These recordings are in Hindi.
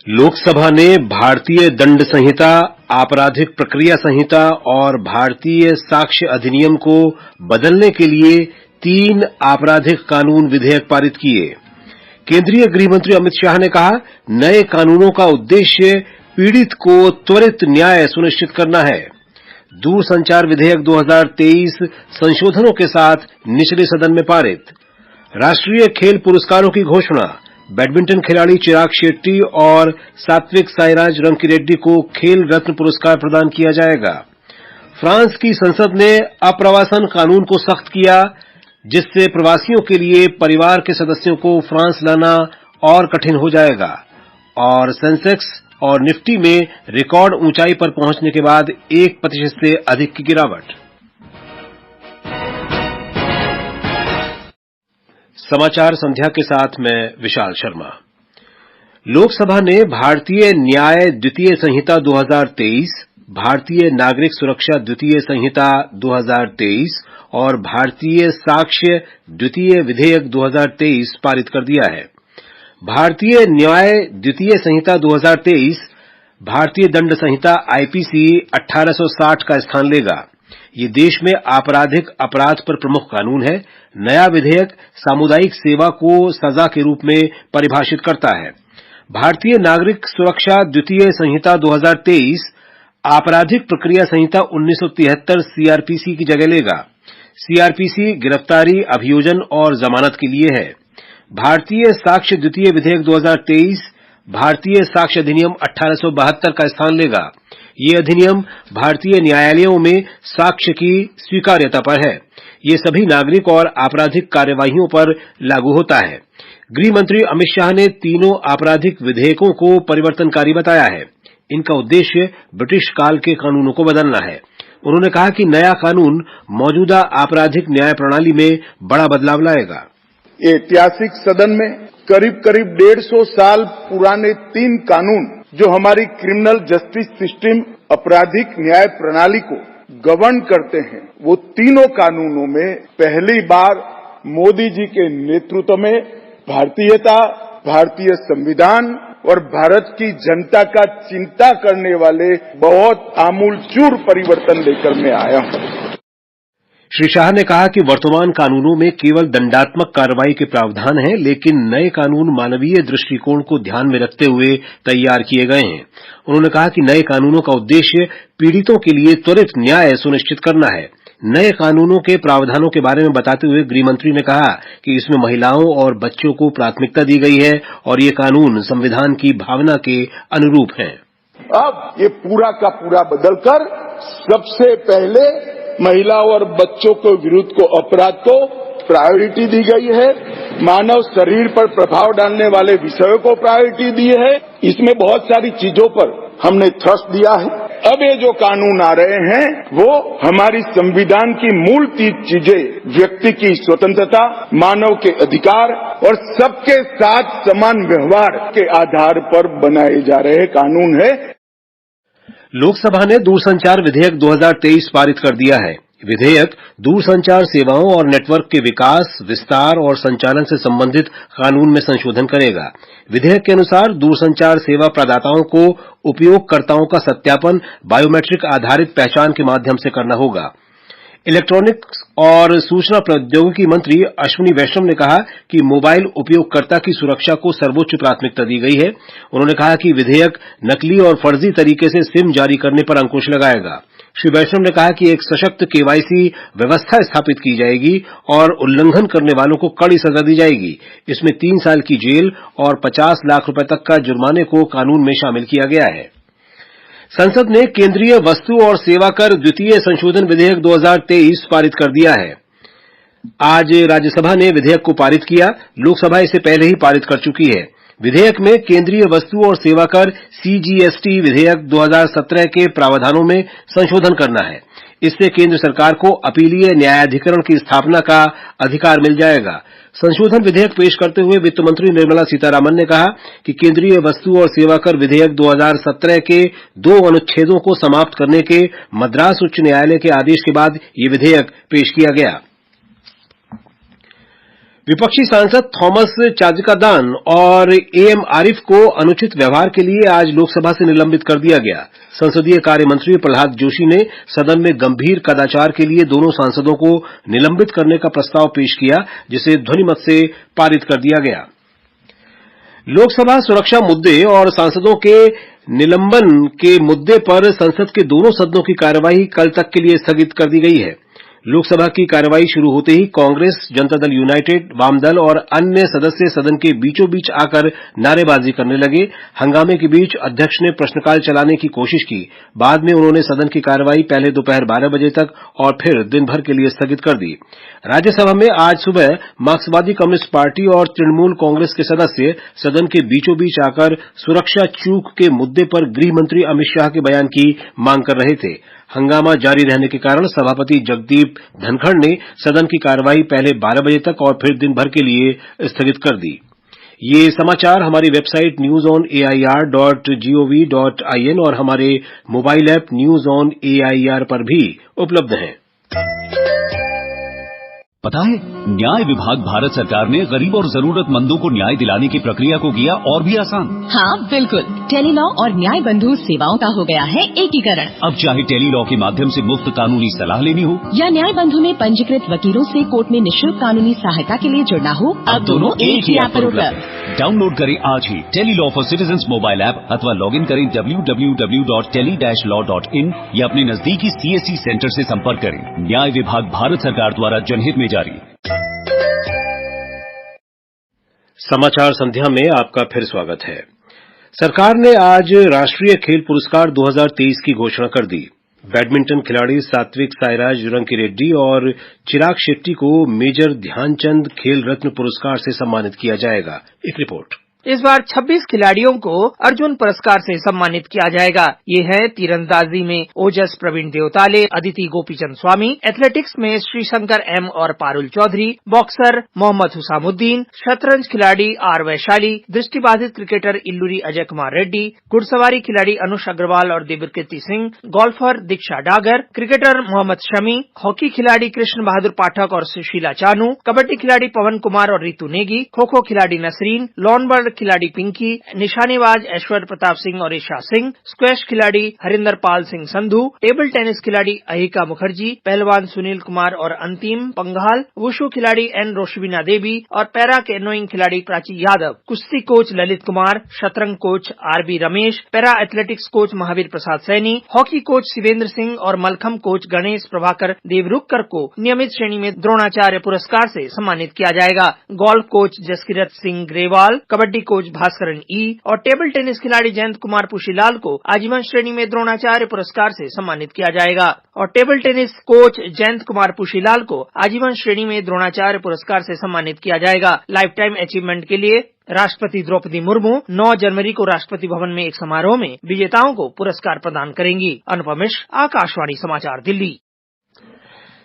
लोकसभा ने भारतीय दंड संहिता, आपराधिक प्रक्रिया संहिता और भारतीय साक्ष्य अधिनियम को बदलने के लिए 3 आपराधिक कानून विधेयक पारित किए। केंद्रीय गृह मंत्री अमित शाह ने कहा, नए कानूनों का उद्देश्य पीड़ित को त्वरित न्याय सुनिश्चित करना है। दूरसंचार विधेयक 2023 संशोधनों के साथ निचले सदन में पारित। राष्ट्रीय खेल पुरस्कारों की घोषणा। बैडमिंटन खिलाड़ी चिराग शेट्टी और सात्विक साईराज रंकीरेड्डी को खेल रत्न पुरस्कार प्रदान किया जाएगा। फ्रांस की संसद ने अप्रवासन कानून को सख्त किया, जिससे प्रवासियों के लिए परिवार के सदस्यों को फ्रांस लाना और कठिन हो जाएगा। और सेंसेक्स और निफ्टी में रिकॉर्ड ऊंचाई पर पहुंचने के बाद 1% से अधिक की गिरावट। समाचार संध्या के साथ मैं विशाल शर्मा। लोकसभा ने भारतीय न्याय द्वितीय संहिता 2023, भारतीय नागरिक सुरक्षा द्वितीय संहिता 2023 और भारतीय साक्ष्य द्वितीय विधेयक 2023 पारित कर दिया है। भारतीय न्याय द्वितीय संहिता 2023 भारतीय दंड संहिता आईपीसी 1860 का स्थान लेगा। ये देश में आपराधिक अपराध पर प्रमुख कानून है। नया विधेयक सामुदायिक सेवा को सजा के रूप में परिभाषित करता है। भारतीय नागरिक सुरक्षा द्वितीय संहिता 2023 आपराधिक प्रक्रिया संहिता 1973 सीआरपीसी की जगह लेगा। सीआरपीसी गिरफ्तारी, अभियोजन और जमानत के लिए है। भारतीय साक्ष्य द्वितीय विधेयक 2023 भारतीय साक्ष्य अधिनियम 1872 का स्थान लेगा। ये अधिनियम भारतीय न्यायालयों में साक्ष्य की स्वीकार्यता पर है। ये सभी नागरिक और आपराधिक कार्यवाहियों पर लागू होता है। गृह मंत्री अमित शाह ने तीनों आपराधिक विधेयकों को परिवर्तनकारी बताया है। इनका उद्देश्य ब्रिटिश काल के कानूनों को बदलना है। उन्होंने कहा कि नया कानून मौजूदा आपराधिक न्याय प्रणाली में बड़ा बदलाव लाएगा। ऐतिहासिक सदन में करीब 150 साल पुराने 3 कानून जो हमारी क्रिमिनल जस्टिस सिस्टम, आपराधिक न्याय प्रणाली को गवर्न करते हैं, वो तीनों कानूनों में पहली बार मोदी जी के नेतृत्व में भारतीयता, भारतीय संविधान और भारत की जनता का चिंता करने वाले बहुत आमूलचूल परिवर्तन लेकर मैं आया हूं। श्री शाह ने कहा कि वर्तमान कानूनों में केवल दंडात्मक कार्रवाई के प्रावधान हैं, लेकिन नए कानून मानवीय दृष्टिकोण को ध्यान में रखते हुए तैयार किए गए हैं। उन्होंने कहा कि नए कानूनों का उद्देश्य पीड़ितों के लिए त्वरित न्याय सुनिश्चित करना है। नए कानूनों के प्रावधानों के बारे में बताते हुए गृहमंत्री ने कहा कि इसमें महिलाओं और बच्चों को प्राथमिकता दी गई है और ये कानून संविधान की भावना के अनुरूप हैं। अब ये पूरा का पूरा बदलकर सबसे पहले महिलाओं और बच्चों के विरुद्ध को अपराध को प्रायोरिटी दी गई है। मानव शरीर पर प्रभाव डालने वाले विषयों को प्रायोरिटी दी है। इसमें बहुत सारी चीजों पर हमने थ्रस्ट दिया है। अब ये जो कानून आ रहे हैं वो हमारी संविधान की मूल 3 चीजें, व्यक्ति की स्वतंत्रता, मानव के अधिकार और सबके साथ समान व्यवहार के आधार पर बनाए जा रहे कानून है। लोकसभा ने दूरसंचार विधेयक 2023 पारित कर दिया है। विधेयक दूरसंचार सेवाओं और नेटवर्क के विकास, विस्तार और संचालन से संबंधित कानून में संशोधन करेगा। विधेयक के अनुसार दूरसंचार सेवा प्रदाताओं को उपयोगकर्ताओं का सत्यापन बायोमेट्रिक आधारित पहचान के माध्यम से करना होगा। इलेक्ट्रॉनिक्स और सूचना प्रौद्योगिकी मंत्री अश्विनी वैष्णव ने कहा कि मोबाइल उपयोगकर्ता की सुरक्षा को सर्वोच्च प्राथमिकता दी गई है। उन्होंने कहा कि विधेयक नकली और फर्जी तरीके से सिम जारी करने पर अंकुश लगाएगा। श्री वैष्णव ने कहा कि एक सशक्त केवाईसी व्यवस्था स्थापित की जाएगी और उल्लंघन करने वालों को कड़ी सजा दी जाएगी। इसमें 3 साल की जेल और 50 लाख रुपए तक का जुर्माने को कानून में शामिल किया गया है। संसद ने केंद्रीय वस्तु और सेवा कर द्वितीय संशोधन विधेयक 2023 पारित कर दिया है। आज राज्यसभा ने विधेयक को पारित किया। लोकसभा इसे पहले ही पारित कर चुकी है। विधेयक में केंद्रीय वस्तु और सेवा कर सीजीएसटी विधेयक 2017 के प्रावधानों में संशोधन करना है। इससे केंद्र सरकार को अपीलीय न्यायाधिकरण की स्थापना का अधिकार मिल जाएगा। संशोधन विधेयक पेश करते हुए वित्त मंत्री निर्मला सीतारामन ने कहा कि केंद्रीय वस्तु और सेवा कर विधेयक 2017 के 2 अनुच्छेदों को समाप्त करने के मद्रास उच्च न्यायालय के आदेश के बाद ये विधेयक पेश किया गया। विपक्षी सांसद थॉमस चाजकादान और एएम आरिफ को अनुचित व्यवहार के लिए आज लोकसभा से निलंबित कर दिया गया। संसदीय कार्य मंत्री प्रहलाद जोशी ने सदन में गंभीर कदाचार के लिए दोनों सांसदों को निलंबित करने का प्रस्ताव पेश किया, जिसे ध्वनिमत से पारित कर दिया गया। लोकसभा सुरक्षा मुद्दे और सांसदों के निलंबन के मुद्दे पर संसद के दोनों सदनों की कार्यवाही कल तक के लिए स्थगित कर दी गई है। लोकसभा की कार्यवाही शुरू होते ही कांग्रेस, जनता दल यूनाइटेड, वामदल और अन्य सदस्य सदन के बीचों बीच आकर नारेबाजी करने लगे। हंगामे के बीच अध्यक्ष ने प्रश्नकाल चलाने की कोशिश की। बाद में उन्होंने सदन की कार्यवाही पहले दोपहर 12 बजे तक और फिर दिन भर के लिए स्थगित कर दी। राज्यसभा में आज सुबह मार्क्सवादी कम्युनिस्ट पार्टी और तृणमूल कांग्रेस के सदस्य सदन के बीचों बीच आकर सुरक्षा चूक के मुद्दे पर गृह मंत्री अमित शाह के बयान की मांग कर रहे थे। हंगामा जारी रहने के कारण सभापति जगदीप धनखड़ ने सदन की कार्यवाही पहले 12 बजे तक और फिर दिन भर के लिए स्थगित कर दी। ये समाचार हमारी वेबसाइट newsonair.gov.in और हमारे mobile app news on AIR पर भी उपलब्ध हैं। पता है, न्याय विभाग भारत सरकार ने गरीब और जरूरतमंदों को न्याय दिलाने की प्रक्रिया को किया और भी आसान। हाँ बिल्कुल, टेलीलॉ और न्याय बंधु सेवाओं का हो गया है एकीकरण। अब चाहे टेलीलॉ के माध्यम से मुफ्त कानूनी सलाह लेनी हो या न्याय बंधु में पंजीकृत वकीलों से कोर्ट में निःशुल्क कानूनी सहायता के लिए जुड़ना हो, अब दोनों एक ही ऐप पर उपलब्ध। डाउनलोड करें आज ही Tele Law for citizens mobile app अथवा लॉग इन करें www.tele-law.in या अपने नजदीकी CSC सेंटर से संपर्क करें। न्याय विभाग भारत सरकार द्वारा जनहित में जारी। समाचार संध्या में आपका फिर स्वागत है। सरकार ने आज राष्ट्रीय खेल पुरस्कार 2023 की घोषणा कर दी। बैडमिंटन खिलाड़ी सात्विक साईराज रंकीरेड्डी और चिराग शेट्टी को मेजर ध्यानचंद खेल रत्न पुरस्कार से सम्मानित किया जाएगा। एक रिपोर्ट। इस बार 26 खिलाड़ियों को अर्जुन पुरस्कार से सम्मानित किया जाएगा। ये है तीरंदाजी में ओजस प्रवीण देवताले, अदिति गोपीचंद स्वामी, एथलेटिक्स में श्रीशंकर एम और पारुल चौधरी, बॉक्सर मोहम्मद हुसामुद्दीन, शतरंज खिलाड़ी आर वैशाली, दृष्टिबाधित क्रिकेटर इल्लूरी अजय कुमार रेड्डी, घुड़सवारी खिलाड़ी अनुष अग्रवाल और दिव्यकीर्ति सिंह, गोल्फर दीक्षा डागर, क्रिकेटर मोहम्मद शमी, हॉकी खिलाड़ी कृष्ण बहादुर पाठक और सुशीला चानू, कबड्डी खिलाड़ी पवन कुमार और रितु नेगी, खो खो खिलाड़ी नसरीन, लॉनबर्ड खिलाड़ी पिंकी, निशानेबाज ऐश्वर्य प्रताप सिंह और ईशा सिंह, स्क्वैश खिलाड़ी हरिंदर पाल सिंह संधू, टेबल टेनिस खिलाड़ी अहिका मुखर्जी, पहलवान सुनील कुमार और अंतिम पंघाल, वुशु खिलाड़ी एन रोशबिना देवी और पैरा कैनोइंग खिलाड़ी प्राची यादव, कुश्ती कोच ललित कुमार, शतरंज coach R B Ramesh, para athletics coach Mahavir Prasad Saini, hockey coach Shivendra Singh और मलखम कोच गणेश प्रभाकर देवरुखकर को नियमित श्रेणी में द्रोणाचार्य पुरस्कार से सम्मानित किया जाएगा। Golf coach Jaskirat Singh Grewal, kabaddi coach Bhaskaran E और टेबल टेनिस खिलाड़ी जयंत कुमार पुशीलाल को आजीवन श्रेणी में द्रोणाचार्य पुरस्कार से सम्मानित किया जाएगा। और table tennis coach Jayant Kumar Pushilal को आजीवन श्रेणी में द्रोणाचार्य पुरस्कार से सम्मानित किया जाएगा। लाइफ टाइम अचीवमेंट के लिए राष्ट्रपति द्रौपदी मुर्मू 9 जनवरी को राष्ट्रपति भवन में एक समारोह में विजेताओं को पुरस्कार प्रदान करेंगी। अनुपम मिश्र, आकाशवाणी समाचार, दिल्ली।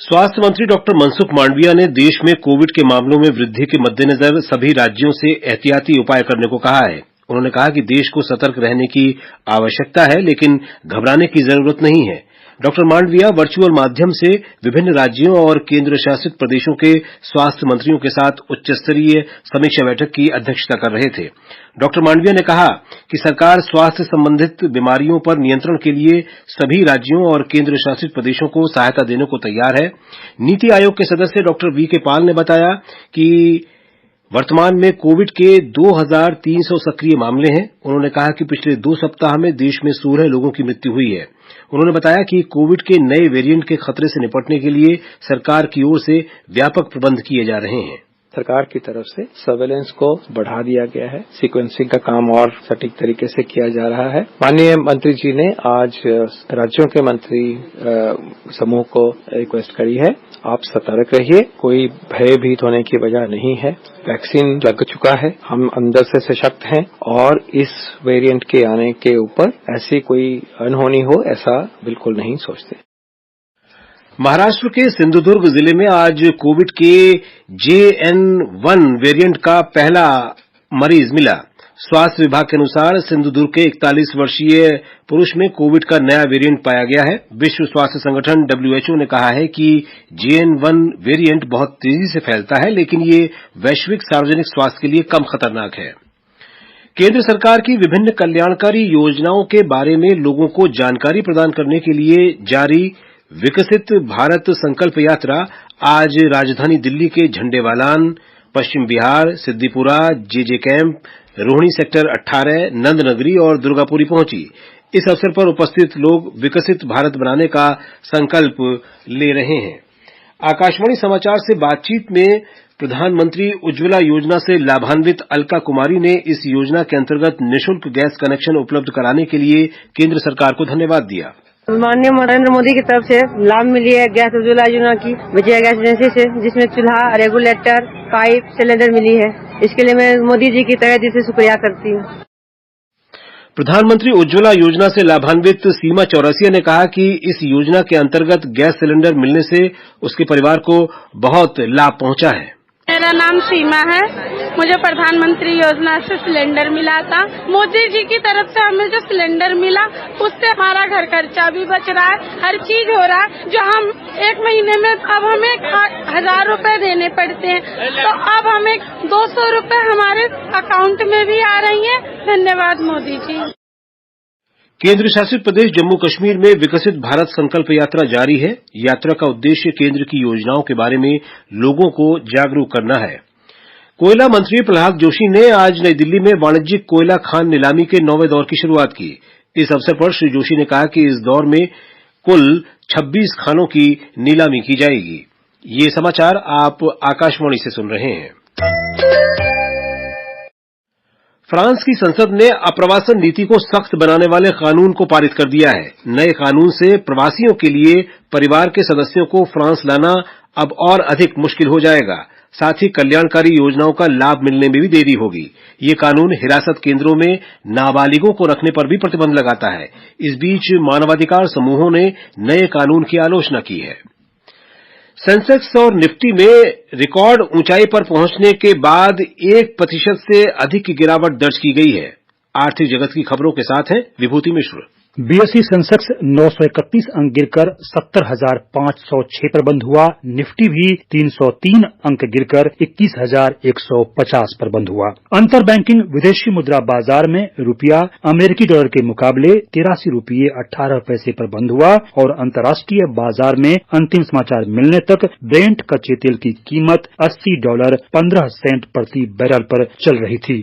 स्वास्थ्य मंत्री डॉक्टर मनसुख मांडविया ने देश में कोविड के मामलों में वृद्धि के मद्देनजर सभी राज्यों से एहतियाती उपाय करने को कहा है। उन्होंने कहा कि देश को सतर्क रहने की आवश्यकता है, लेकिन घबराने की जरूरत नहीं है। डॉक्टर मांडविया वर्चुअल माध्यम से विभिन्न राज्यों और केंद्र शासित प्रदेशों के स्वास्थ्य मंत्रियों के साथ उच्च स्तरीय समीक्षा बैठक की अध्यक्षता कर रहे थे। डॉक्टर मांडविया ने कहा कि सरकार स्वास्थ्य संबंधित बीमारियों पर नियंत्रण के लिए सभी राज्यों और केंद्र शासित प्रदेशों को सहायता देने को तैयार है। नीति आयोग के सदस्य डॉक्टर वीके पॉल ने बताया कि वर्तमान में कोविड के 2300 सक्रिय मामले हैं। उन्होंने कहा कि पिछले 2 सप्ताह में देश में 16 लोगों की मृत्यु हुई है। उन्होंने बताया कि कोविड के नए वेरिएंट के खतरे से निपटने के लिए सरकार की ओर से व्यापक प्रबंध किए जा रहे हैं। सरकार की तरफ से सर्वेलेंस को बढ़ा दिया गया है, सीक्वेंसिंग का काम और सटीक तरीके से किया जा रहा है। माननीय मंत्री जी ने आज राज्यों के मंत्री समूह को रिक्वेस्ट करी है, आप सतर्क रहिए, कोई भयभीत होने की वजह नहीं है। वैक्सीन लग चुका है, हम अंदर से सशक्त हैं और इस वेरिएंट के आने के ऊपर ऐसी कोई अनहोनी हो ऐसा बिल्कुल नहीं सोचते। महाराष्ट्र के सिंधुदुर्ग जिले में आज कोविड के JN1 वेरिएंट का पहला मरीज मिला। स्वास्थ्य विभाग के अनुसार सिंधुदुर्ग के 41 वर्षीय पुरुष में कोविड का नया वेरिएंट पाया गया है। विश्व स्वास्थ्य संगठन WHO ने कहा है कि JN1 वेरिएंट बहुत तेजी से फैलता है, लेकिन ये वैश्विक सार्वजनिक स्वास्थ्य के लिए कम खतरनाक है। केंद्र सरकार की विभिन्न कल्याणकारी योजनाओं के बारे में लोगों को जानकारी प्रदान करने के लिए जारी विकसित भारत संकल्प यात्रा आज राजधानी दिल्ली के Jhandewalan, Paschim Vihar, Siddipura, JJ camp, Rohini sector 18, Nandnagri और दुर्गापुरी पहुंची। इस अवसर पर उपस्थित लोग विकसित भारत बनाने का संकल्प ले रहे हैं। आकाशवाणी समाचार से बातचीत में प्रधानमंत्री उज्ज्वला योजना से लाभान्वित अलका कुमारी ने इस योजना के अंतर्गत निःशुल्क गैस कनेक्शन उपलब्ध कराने के लिए केंद्र सरकार को धन्यवाद दिया। माननीय नरेंद्र मोदी की तरफ से लाभ मिली है गैस उज्ज्वला योजना की विजय गैस एजेंसी से, जिसमें चूल्हा, रेगुलेटर, पाइप, सिलेंडर मिली है। इसके लिए मैं मोदी जी की तहे दिल से शुक्रिया करती हूँ। प्रधानमंत्री उज्ज्वला योजना से लाभान्वित सीमा चौरसिया ने कहा कि इस योजना के अंतर्गत गैस सिलेंडर मिलने से उसके परिवार को बहुत लाभ पहुंचा है। मेरा नाम सीमा है। मुझे प्रधानमंत्री योजना से सिलेंडर मिला था। मोदी जी की तरफ से हमें जो सिलेंडर मिला उससे हमारा घर खर्चा भी बच रहा है, हर चीज हो रहा है। जो हम एक महीने में अब हमें 1000 रुपए देने पड़ते हैं, तो अब हमें 200 रुपए हमारे अकाउंट में भी आ रही है। धन्यवाद मोदी जी। केंद्र शासित प्रदेश जम्मू कश्मीर में विकसित भारत संकल्प यात्रा जारी है। यात्रा का उद्देश्य केंद्र की योजनाओं के बारे में लोगों को जागरूक करना है। कोयला मंत्री प्रहलाद जोशी ने आज नई दिल्ली में वाणिज्यिक कोयला खान नीलामी के 9वें दौर की शुरुआत की। इस अवसर पर श्री जोशी ने कहा कि इस दौर में कुल 26 खानों की नीलामी की जाएगी। ये समाचार आप आकाशवाणी से सुन रहे हैं। फ्रांस की संसद ने अप्रवासन नीति को सख्त बनाने वाले कानून को पारित कर दिया है। नए कानून से प्रवासियों के लिए परिवार के सदस्यों को फ्रांस लाना अब और अधिक मुश्किल हो जाएगा। साथ ही कल्याणकारी योजनाओं का लाभ मिलने में भी देरी होगी। ये कानून हिरासत केंद्रों में नाबालिगों को रखने पर भी प्रतिबंध लगाता है। इस बीच मानवाधिकार समूहों ने नए कानून की आलोचना की है। सेंसेक्स और निफ्टी में रिकॉर्ड ऊंचाई पर पहुंचने के बाद 1% से अधिक की गिरावट दर्ज की गई है। आर्थिक जगत की खबरों के साथ हैं विभूति मिश्र। बीएसई सेंसेक्स 931 अंक गिरकर 70,506 पर बंद हुआ। निफ्टी भी 303 अंक गिरकर 21,150 पर बंद हुआ। अंतर बैंकिंग विदेशी मुद्रा बाजार में रुपया अमेरिकी डॉलर के मुकाबले 83 रुपये 18 पैसे पर बंद हुआ और अंतर्राष्ट्रीय बाजार में अंतिम समाचार मिलने तक ब्रेंट कच्चे तेल की कीमत $80.15 प्रति बैरल पर चल रही थी।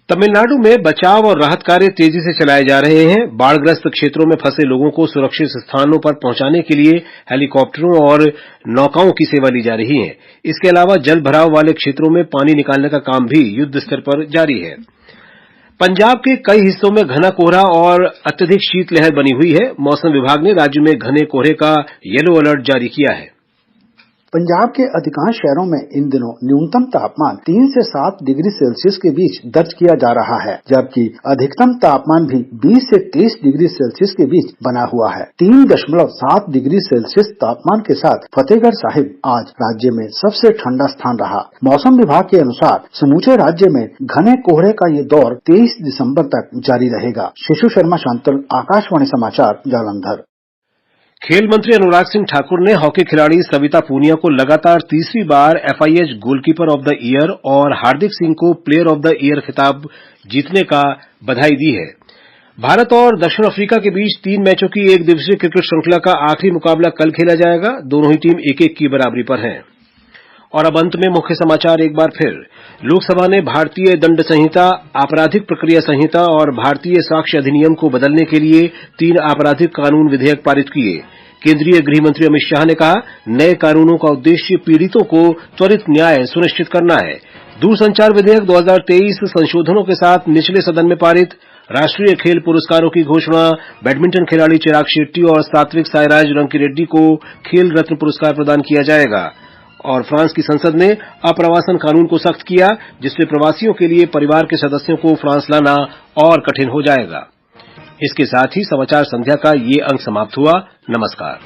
तमिलनाडु में बचाव और राहत कार्य तेजी से चलाए जा रहे हैं। बाढ़ग्रस्त क्षेत्रों में फंसे लोगों को सुरक्षित स्थानों पर पहुंचाने के लिए हेलीकॉप्टरों और नौकाओं की सेवा ली जा रही है। इसके अलावा जल भराव वाले क्षेत्रों में पानी निकालने का काम भी युद्ध स्तर पर जारी है। पंजाब के कई हिस्सों में घना कोहरा और अत्यधिक शीतलहर बनी हुई है। मौसम विभाग ने राज्य में घने कोहरे का येलो अलर्ट जारी किया है। पंजाब के अधिकांश शहरों में इन दिनों न्यूनतम तापमान 3 से 7 डिग्री सेल्सियस के बीच दर्ज किया जा रहा है, जबकि अधिकतम तापमान भी 20 से 30 डिग्री सेल्सियस के बीच बना हुआ है। 3.7 डिग्री सेल्सियस तापमान के साथ फतेहगढ़ साहिब आज राज्य में सबसे ठंडा स्थान रहा। मौसम विभाग के अनुसार समूचे राज्य में घने कोहरे का ये दौर 23 दिसंबर तक जारी रहेगा। शिशु शर्मा शांतल, आकाशवाणी समाचार, जालंधर। खेल मंत्री अनुराग सिंह ठाकुर ने हॉकी खिलाड़ी सविता पूनिया को लगातार तीसरी बार FIH goalkeeper of the year और हार्दिक सिंह को प्लेयर ऑफ द ईयर खिताब जीतने का बधाई दी है। भारत और दक्षिण अफ्रीका के बीच 3 मैचों की एक दिवसीय क्रिकेट श्रृंखला का आखिरी मुकाबला कल खेला जाएगा। दोनों ही टीम 1-1 की बराबरी पर हैं। और अब अंत में मुख्य समाचार एक बार फिर। लोकसभा ने भारतीय दंड संहिता, आपराधिक प्रक्रिया संहिता और भारतीय साक्ष्य अधिनियम को बदलने के लिए 3 आपराधिक कानून विधेयक पारित किए। केंद्रीय गृह मंत्री अमित शाह ने कहा, नए कानूनों का उद्देश्य पीड़ितों को त्वरित न्याय सुनिश्चित करना है। दूरसंचार विधेयक 2023 संशोधनों के साथ निचले सदन में पारित। राष्ट्रीय खेल पुरस्कारों की घोषणा। बैडमिंटन खिलाड़ी चिराग शेट्टी और सात्विक साईराज रंकीरेड्डी को खेल रत्न पुरस्कार प्रदान किया जाएगा। और फ्रांस की संसद ने अप्रवासन कानून को सख्त किया, जिससे प्रवासियों के लिए परिवार के सदस्यों को फ्रांस लाना और कठिन हो जाएगा। इसके साथ ही समाचार संध्या का ये अंक समाप्त हुआ। नमस्कार।